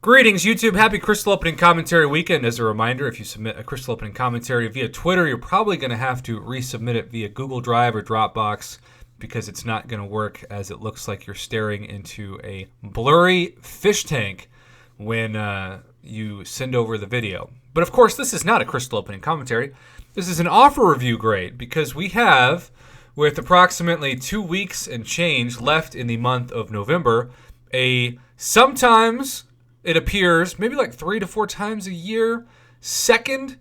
Greetings, YouTube. Happy Crystal Opening Commentary weekend. As a reminder, if you submit a Crystal Opening Commentary via Twitter, you're probably going to have to resubmit it via Google Drive or Dropbox because it's not going to work, as it looks like you're staring into a blurry fish tank when you send over the video. But of course, this is not a Crystal Opening Commentary. This is an offer review grade because we have, with approximately 2 weeks and change left in the month of November, sometimes it appears maybe like 3 to 4 times a year second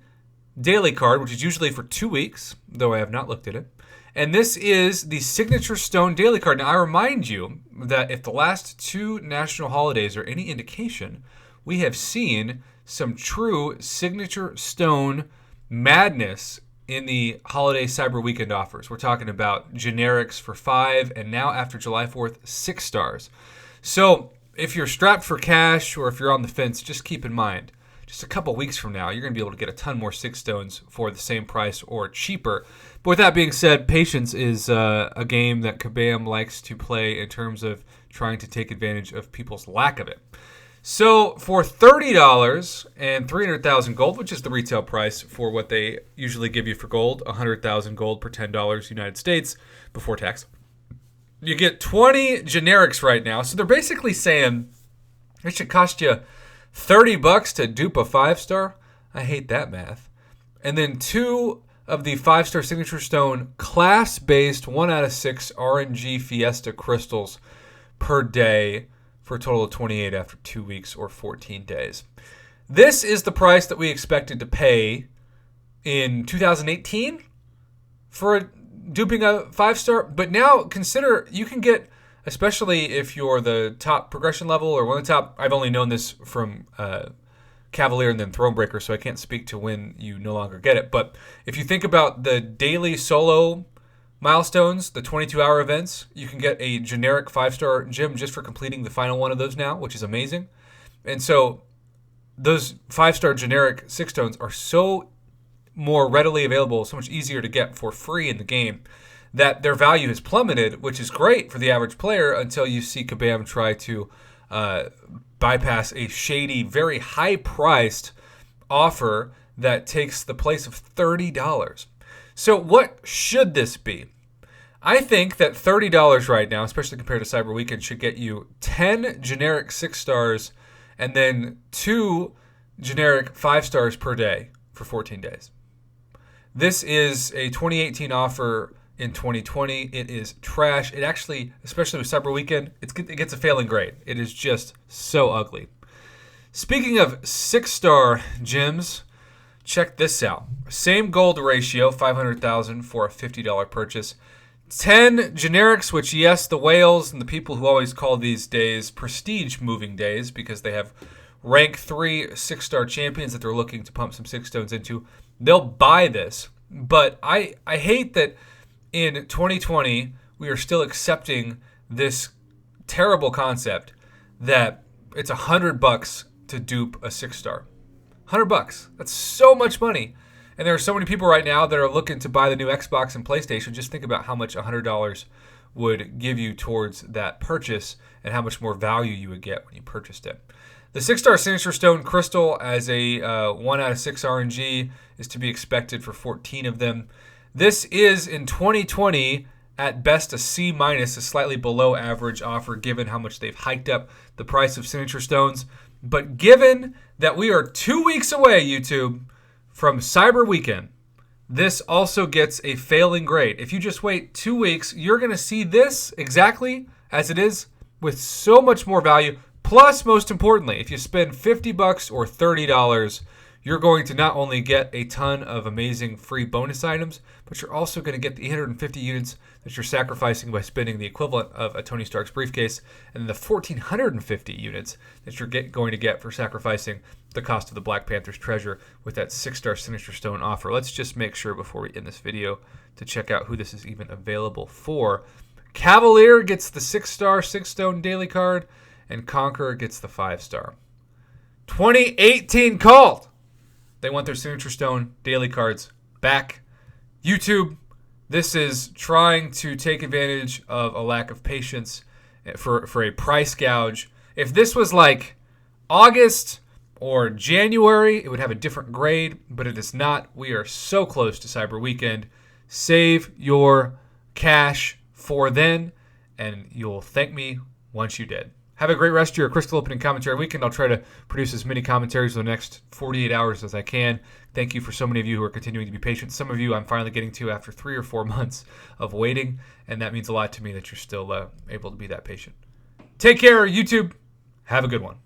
daily card, which is usually for 2 weeks, though I have not looked at it. And this is the Signature Stone daily card. Now, I remind you that if the last 2 national holidays are any indication, we have seen some true Signature Stone madness in the holiday Cyber Weekend offers. We're talking about generics for 5, and now after July 4th, 6 stars. So if you're strapped for cash or if you're on the fence, just keep in mind, just a couple weeks from now, you're going to be able to get a ton more 6 stones for the same price or cheaper. But with that being said, patience is a game that Kabam likes to play in terms of trying to take advantage of people's lack of it. So for $30 and 300,000 gold, which is the retail price for what they usually give you for gold, 100,000 gold per $10 United States before tax, you get 20 generics right now. So they're basically saying it should cost you $30 to dupe a 5-star. I hate that math. And then 2 of the 5-star Signature Stone class-based 1 out of 6 RNG Fiesta crystals per day for a total of 28 after 2 weeks or 14 days. This is the price that we expected to pay in 2018 for duping a 5-star, but now consider you can get, especially if you're the top progression level or one of the top. I've only known this from Cavalier and then Thronebreaker, so I can't speak to when you no longer get it. But if you think about the daily solo milestones, the 22-hour events, you can get a generic 5-star gem just for completing the final one of those now, which is amazing. And so those 5-star generic 6 stones are so more readily available, so much easier to get for free in the game, that their value has plummeted, which is great for the average player until you see Kabam try to bypass a shady, very high-priced offer that takes the place of $30. So what should this be? I think that $30 right now, especially compared to Cyber Weekend, should get you 10 generic 6 stars and then 2 generic 5 stars per day for 14 days. This is a 2018 offer in 2020. It is trash. It actually, especially with Cyber Weekend, it gets a failing grade. It is just so ugly. Speaking of 6-star gems, check this out. Same gold ratio, 500,000 for a $50 purchase. 10 generics, which, yes, the whales and the people who always call these days prestige moving days because they have rank 3 6-star champions that they're looking to pump some 6 stones into, they'll buy this. But I hate that in 2020 we are still accepting this terrible concept that it's $100 to dupe a 6-star. $100. That's so much money. And there are so many people right now that are looking to buy the new Xbox and PlayStation. Just think about how much $100 would give you towards that purchase and how much more value you would get when you purchased it. The 6-star Signature Stone Crystal as a 1 out of 6 RNG is to be expected for 14 of them. This is, in 2020, at best a C-, a slightly below average offer given how much they've hiked up the price of Signature Stones. But given that we are 2 weeks away, YouTube, from Cyber Weekend, this also gets a failing grade. If you just wait 2 weeks, you're going to see this exactly as it is with so much more value. Plus, most importantly, if you spend $50 or $30, you're going to not only get a ton of amazing free bonus items, but you're also going to get the 850 units that you're sacrificing by spending the equivalent of a Tony Stark's briefcase, and the 1,450 units that you're going to get for sacrificing the cost of the Black Panther's treasure with that 6-star Signature Stone offer. Let's just make sure before we end this video to check out who this is even available for. Cavalier gets the 6-star 6-stone daily card, and Conqueror gets the 5-star. 2018 called. They want their Signature Stone daily cards back. YouTube, this is trying to take advantage of a lack of patience for a price gouge. If this was like August or January, it would have a different grade, but it is not. We are so close to Cyber Weekend. Save your cash for then, and you'll thank me once you did. Have a great rest of your Crystal Opening Commentary weekend. I'll try to produce as many commentaries for the next 48 hours as I can. Thank you for so many of you who are continuing to be patient. Some of you I'm finally getting to after 3 or 4 months of waiting, and that means a lot to me that you're still able to be that patient. Take care, YouTube. Have a good one.